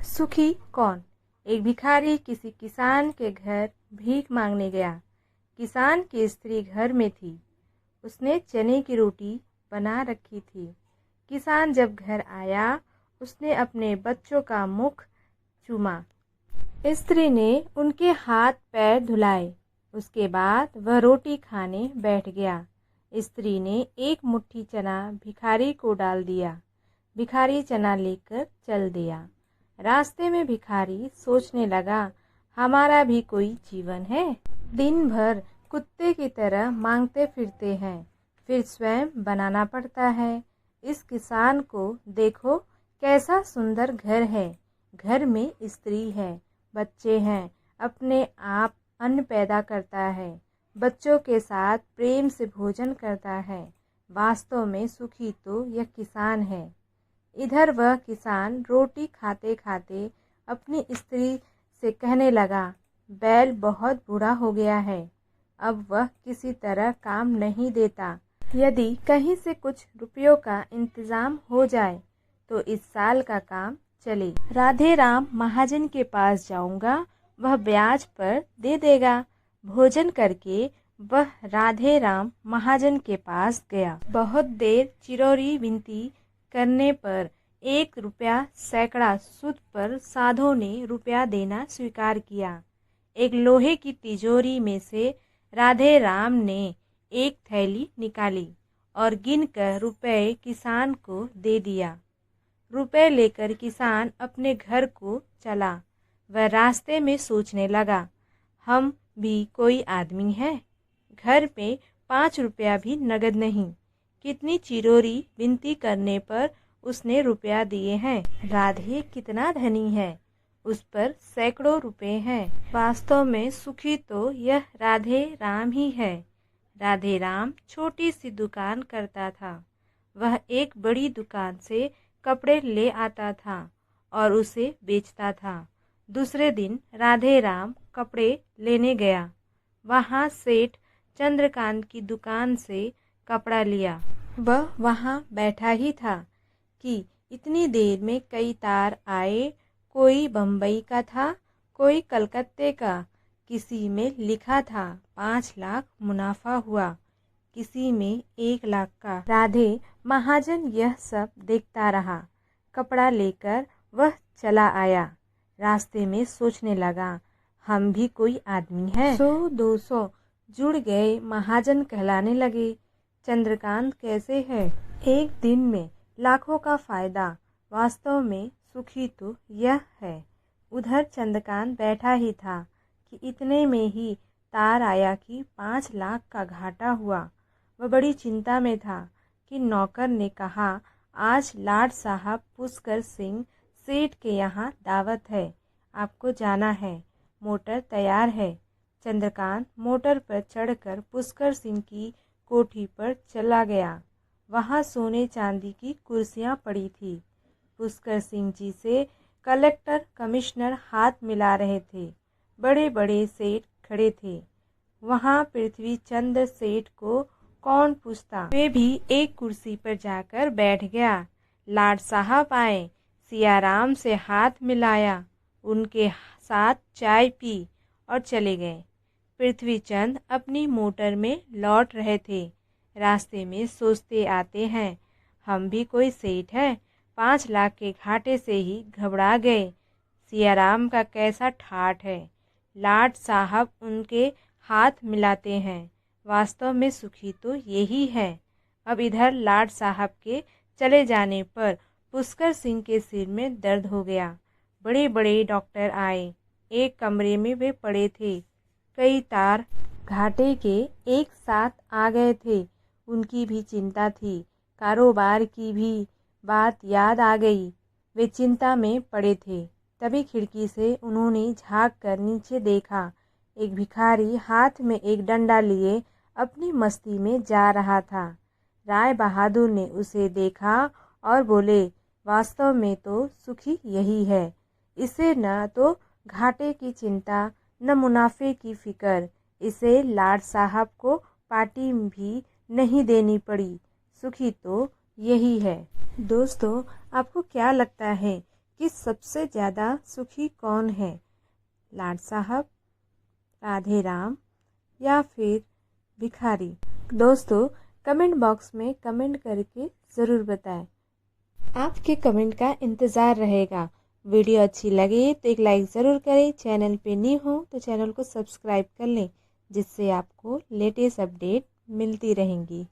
सुखी कौन? एक भिखारी किसी किसान के घर भीख मांगने गया। किसान की स्त्री घर में थी। उसने चने की रोटी बना रखी थी। किसान जब घर आया, उसने अपने बच्चों का मुख चूमा। स्त्री ने उनके हाथ पैर धुलाए। उसके बाद वह रोटी खाने बैठ गया। स्त्री ने एक मुट्ठी चना भिखारी को डाल दिया। भिखारी चना लेकर चल दिया। रास्ते में भिखारी सोचने लगा, हमारा भी कोई जीवन है। दिन भर कुत्ते की तरह मांगते फिरते हैं, फिर स्वयं बनाना पड़ता है। इस किसान को देखो, कैसा सुंदर घर है। घर में स्त्री है, बच्चे हैं, अपने आप अन्न पैदा करता है, बच्चों के साथ प्रेम से भोजन करता है। वास्तव में सुखी तो यह किसान है। इधर वह किसान रोटी खाते खाते अपनी स्त्री से कहने लगा, बैल बहुत बूढ़ा हो गया है, अब वह किसी तरह काम नहीं देता। यदि कहीं से कुछ रुपयों का इंतजाम हो जाए तो इस साल का काम चले। राधे राम महाजन के पास जाऊंगा, वह ब्याज पर दे देगा। भोजन करके वह राधे राम महाजन के पास गया। बहुत देर चिरौरी विनती करने पर 1 रुपया सैकड़ा सूद पर साधु ने रुपया देना स्वीकार किया। एक लोहे की तिजोरी में से राधे राम ने एक थैली निकाली और गिनकर रुपए किसान को दे दिया। रुपए लेकर किसान अपने घर को चला। वह रास्ते में सोचने लगा, हम भी कोई आदमी है, घर में 5 रुपया भी नगद नहीं। कितनी चिरोरी विनती करने पर उसने रुपया दिए हैं। राधे कितना धनी है, उस पर सैकड़ों रुपए हैं। वास्तव में सुखी तो यह राधे राम ही है। राधे राम छोटी सी दुकान करता था। वह एक बड़ी दुकान से कपड़े ले आता था और उसे बेचता था। दूसरे दिन राधे राम कपड़े लेने गया। वहाँ सेठ चंद्रकांत की दुकान से कपड़ा लिया। वह वहाँ बैठा ही था कि इतनी देर में कई तार आए। कोई बम्बई का था, कोई कलकत्ते का। किसी में लिखा था 5 लाख मुनाफा हुआ, किसी में 1 लाख का। राधे महाजन यह सब देखता रहा। कपड़ा लेकर वह चला आया। रास्ते में सोचने लगा, हम भी कोई आदमी है। 100-200 जुड़ गए, महाजन कहलाने लगे। चंद्रकांत कैसे है? एक दिन में लाखों का फायदा। वास्तव में सुखी तो यह है। उधर चंद्रकांत बैठा ही था कि इतने में ही तार आया कि 5 लाख का घाटा हुआ। वह बड़ी चिंता में था कि नौकर ने कहा, आज लाड साहब पुष्कर सिंह सेठ के यहाँ दावत है, आपको जाना है। मोटर तैयार है। चंद्रकांत मोटर पर चढ़कर पुष्कर सिंह की कोठी पर चला गया। वहाँ सोने चांदी की कुर्सियाँ पड़ी थी। पुष्कर सिंह जी से कलेक्टर कमिश्नर हाथ मिला रहे थे। बड़े बड़े सेठ खड़े थे। वहाँ पृथ्वी चंद्र सेठ को कौन पूछता। वे भी एक कुर्सी पर जाकर बैठ गया। लाड साहब आए, सियाराम से हाथ मिलाया, उनके साथ चाय पी और चले गए। पृथ्वीचंद अपनी मोटर में लौट रहे थे। रास्ते में सोचते आते हैं, हम भी कोई सेठ है, 5 लाख के घाटे से ही घबरा गए। सियाराम का कैसा ठाठ है। लाड साहब उनके हाथ मिलाते हैं। वास्तव में सुखी तो यही है। अब इधर लाड साहब के चले जाने पर पुष्कर सिंह के सिर में दर्द हो गया। बड़े बड़े डॉक्टर आए। एक कमरे में वे पड़े थे। कई तार घाटे के एक साथ आ गए थे। उनकी भी चिंता थी। कारोबार की भी बात याद आ गई। वे चिंता में पड़े थे। तभी खिड़की से उन्होंने झांक कर नीचे देखा। एक भिखारी हाथ में एक डंडा लिए अपनी मस्ती में जा रहा था। राय बहादुर ने उसे देखा और बोले, वास्तव में तो सुखी यही है। इसे न तो घाटे की चिंता, न मुनाफे की फिक्र। इसे लाड साहब को पार्टी भी नहीं देनी पड़ी। सुखी तो यही है। दोस्तों, आपको क्या लगता है कि सबसे ज़्यादा सुखी कौन है, लाट साहब, राधे राम या फिर भिखारी। दोस्तों कमेंट बॉक्स में कमेंट करके ज़रूर बताएं। आपके कमेंट का इंतज़ार रहेगा। वीडियो अच्छी लगे तो एक लाइक ज़रूर करें। चैनल पे न्यू हो तो चैनल को सब्सक्राइब कर लें, जिससे आपको लेटेस्ट अपडेट मिलती रहेंगी।